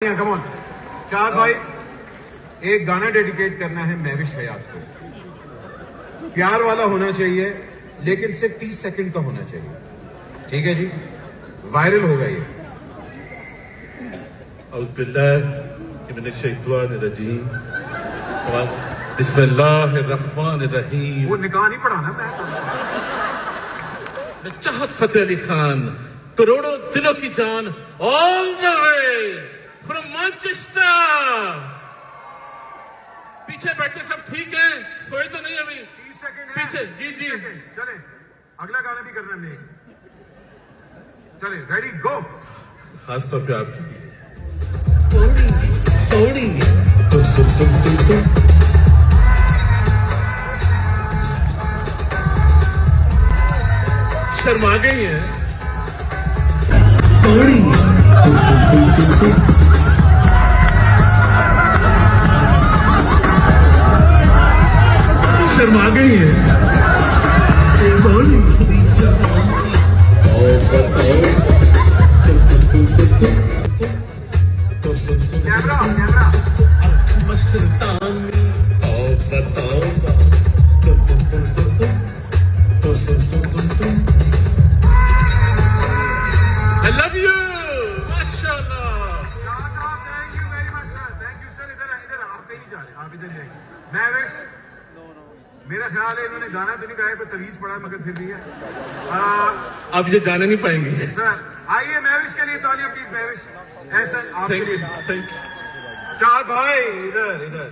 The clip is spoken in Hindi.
कम ऑन चार भाई, एक गाना डेडिकेट करना है महविश हयात को। प्यार वाला होना चाहिए लेकिन सिर्फ 30 सेकंड का होना चाहिए, ठीक है जी? वायरल होगा ये। बिस्मिल्लाहिर्रहमानिर्रहीम। वो निकाह नहीं पढ़ाना मैं। चाहत फतेह अली खान, करोड़ों दिलों की जान, all the way from Manchester. पीछे बैठे सब ठीक है, सोए तो नहीं अभी? 30 सेकंड पीछे जी जी चले, अगला गाना भी करना है। चले, रेडी गो। खास तौर पे आपके लिए थोड़ी शर्मा गई है, थोड़ी शर्मा गई है, camera camera Mastani I love you, माशाल्लाह। Thank you very much sir, thank you sir. इधर इधर आप कहीं जा रहे, आप इधर जाइए। महविश, मेरा ख्याल है इन्होंने गाना तो नहीं गाया, पर तवीज पड़ा मगर फिर भी है। आप ये जाने नहीं पाएंगे सर आइए महविश के लिए तालियां प्लीज। महविश ऐसा आपके लिए। Thank you. चार भाई इधर इधर